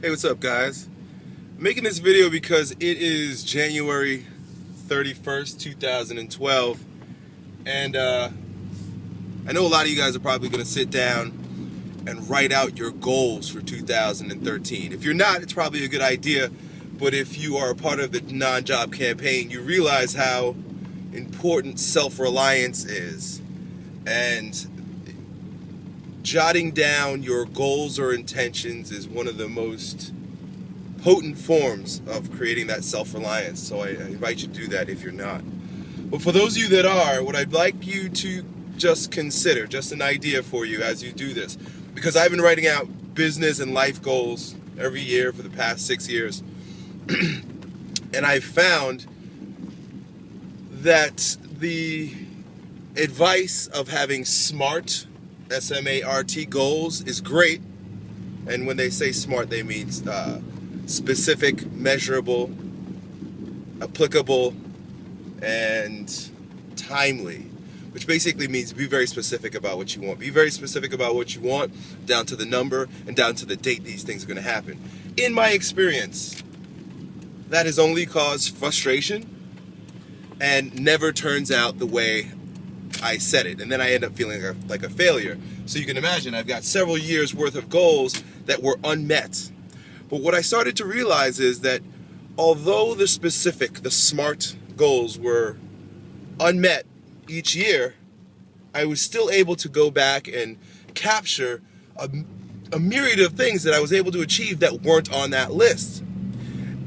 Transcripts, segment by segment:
Hey, what's up, guys? I'm making this video because it is January 31st, 2012, and I know a lot of you guys are probably going to sit down and write out your goals for 2013. If you're not, it's probably a good idea, but if you are a part of the non-job campaign, you realize how important self-reliance is, and jotting down your goals or intentions is one of the most potent forms of creating that self-reliance. So I invite you to do that if you're not. But for those of you that are, what I'd like you to just consider, just an idea for you as you do this, because I've been writing out business and life goals every year for the past 6 years, and I've found that the advice of having SMART, S-M-A-R-T goals is great. And when they say SMART, they mean specific, measurable, applicable, and timely, which basically means be very specific about what you want. Be very specific about what you want, down to the number and down to the date these things are going to happen. In my experience, that has only caused frustration and never turns out the way I said it, and then I end up feeling like a failure. So you can imagine I've got several years worth of goals that were unmet. But what I started to realize is that although the SMART goals were unmet each year, I was still able to go back and capture a myriad of things that I was able to achieve that weren't on that list.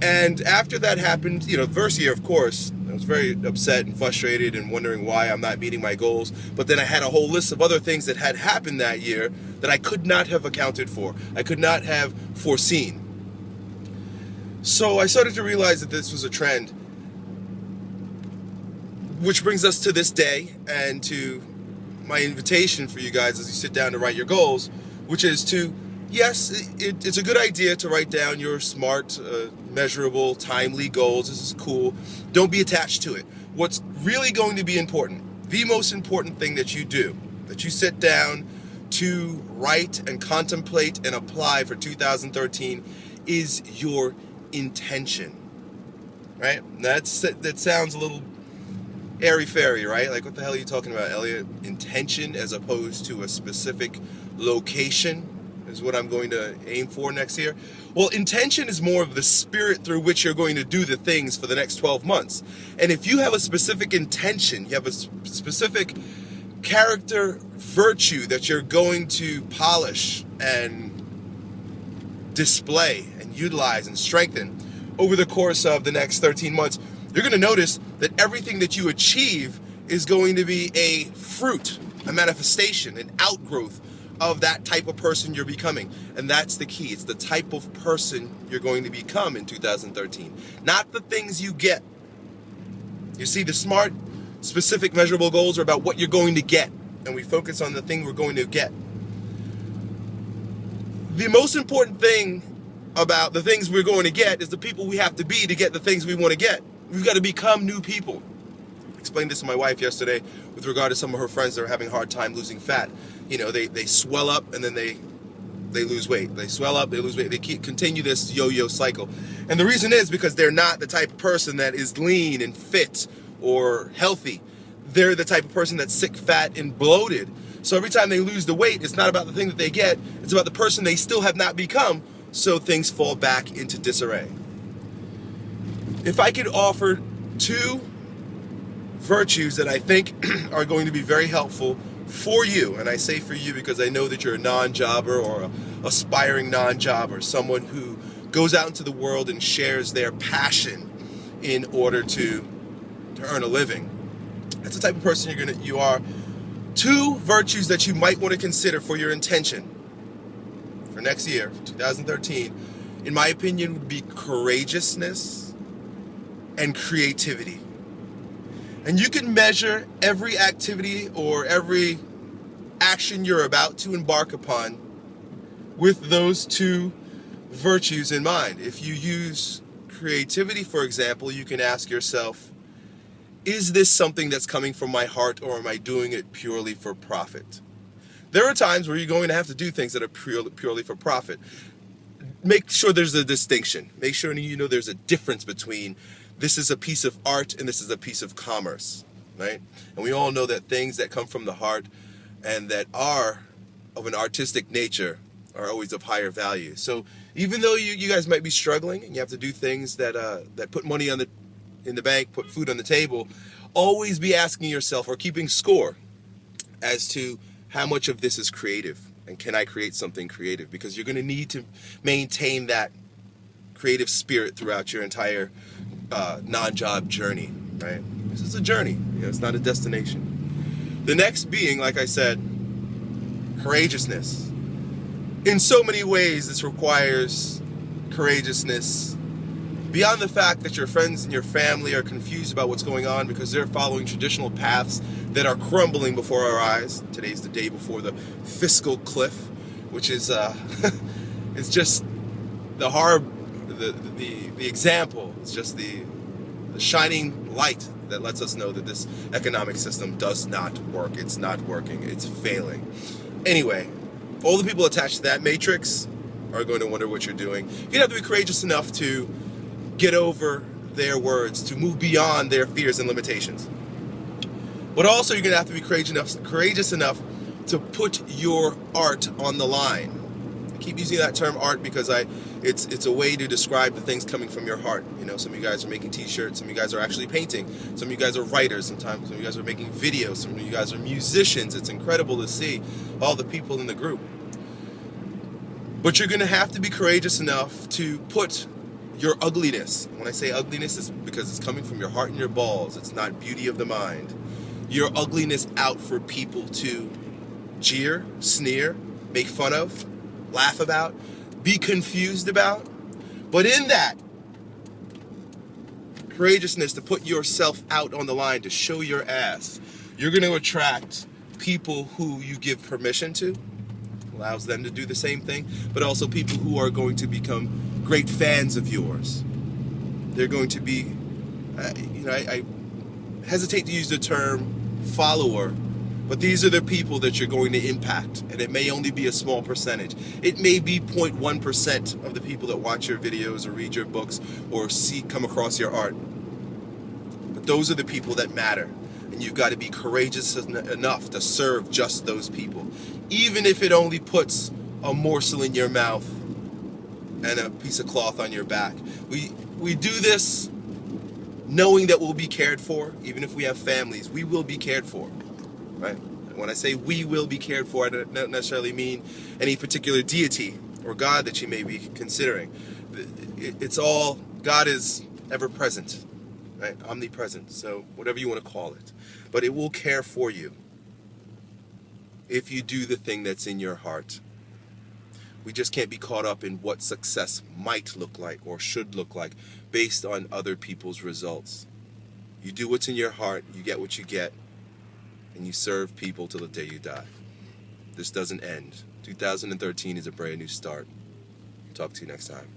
And after that happened, first year, of course, I was very upset and frustrated and wondering why I'm not meeting my goals. But then I had a whole list of other things that had happened that year that I could not have accounted for. I could not have foreseen. So I started to realize that this was a trend, which brings us to this day and to my invitation for you guys as you sit down to write your goals, which is to, yes, it's a good idea to write down your SMART, measurable, timely goals. This is cool. Don't be attached to it. What's really going to be important, the most important thing that you do, that you sit down to write and contemplate and apply for 2013 is your intention, right? That sounds a little airy-fairy, right? Like, what the hell are you talking about, Elliot? Intention as opposed to a specific location is what I'm going to aim for next year. Well, intention is more of the spirit through which you're going to do the things for the next 12 months. And if you have a specific intention, you have a specific character virtue that you're going to polish and display and utilize and strengthen over the course of the next 13 months, you're going to notice that everything that you achieve is going to be a fruit, a manifestation, an outgrowth of that type of person you're becoming. And that's the key. It's the type of person you're going to become in 2013, not the things you get. You see, the SMART, specific, measurable goals are about what you're going to get, and we focus on the thing we're going to get. The most important thing about the things we're going to get is the people we have to be to get the things we want to get. We've got to become new people. I explained this to my wife yesterday with regard to some of her friends that are having a hard time losing fat. They swell up and then they lose weight. They swell up, they lose weight. They continue this yo-yo cycle. And the reason is because they're not the type of person that is lean and fit or healthy. They're the type of person that's sick, fat, and bloated. So every time they lose the weight, it's not about the thing that they get. It's about the person they still have not become. So things fall back into disarray. If I could offer 2 virtues that I think are going to be very helpful for you, and I say for you because I know that you're a non-jobber or an aspiring non-jobber, someone who goes out into the world and shares their passion in order to earn a living. That's the type of person you are. 2 virtues that you might want to consider for your intention for next year, 2013, in my opinion, would be courageousness and creativity. And you can measure every activity or every action you're about to embark upon with those 2 virtues in mind. If you use creativity, for example, you can ask yourself, is this something that's coming from my heart, or am I doing it purely for profit? There are times where you're going to have to do things that are purely for profit. make sure there's a distinction. Make sure you know there's a difference between this is a piece of art and this is a piece of commerce, right? And we all know that things that come from the heart and that are of an artistic nature are always of higher value. So even though you guys might be struggling and you have to do things that put money in the bank, put food on the table, always be asking yourself or keeping score as to how much of this is creative and can I create something creative, because you're going to need to maintain that creative spirit throughout your entire non-job journey, right? This is a journey, it's not a destination. The next being, like I said, courageousness. In so many ways, this requires courageousness beyond the fact that your friends and your family are confused about what's going on because they're following traditional paths that are crumbling before our eyes. Today's the day before the fiscal cliff, which is it's just the example. It's just the shining light that lets us know that this economic system does not work. It's not working. It's failing. Anyway, all the people attached to that matrix are going to wonder what you're doing. You have to be courageous enough to get over their words, to move beyond their fears and limitations. But also you're going to have to be courageous enough to put your art on the line. I keep using that term art because it's a way to describe the things coming from your heart. Some of you guys are making t-shirts, some of you guys are actually painting, some of you guys are writers, sometimes some of you guys are making videos, some of you guys are musicians. It's incredible to see all the people in the group. But you're going to have to be courageous enough to put your ugliness, when I say ugliness, it's because it's coming from your heart and your balls. It's not beauty of the mind. Your ugliness out for people to jeer, sneer, make fun of, laugh about, be confused about. But in that courageousness to put yourself out on the line, to show your ass, you're going to attract people who you give permission to, allows them to do the same thing, but also people who are going to become great fans of yours. They're going to be, I hesitate to use the term follower, but these are the people that you're going to impact, and it may only be a small percentage. It may be 0.1% of the people that watch your videos or read your books or come across your art. But those are the people that matter, and you've got to be courageous enough to serve just those people, even if it only puts a morsel in your mouth and a piece of cloth on your back. We do this knowing that we'll be cared for. Even if we have families, we will be cared for, right? When I say we will be cared for, I don't necessarily mean any particular deity or God that you may be considering. It's all, God is ever present, right? Omnipresent, so whatever you want to call it. But it will care for you if you do the thing that's in your heart. We just can't be caught up in what success might look like or should look like based on other people's results. You do what's in your heart, you get what you get, and you serve people till the day you die. This doesn't end. 2013 is a brand new start. Talk to you next time.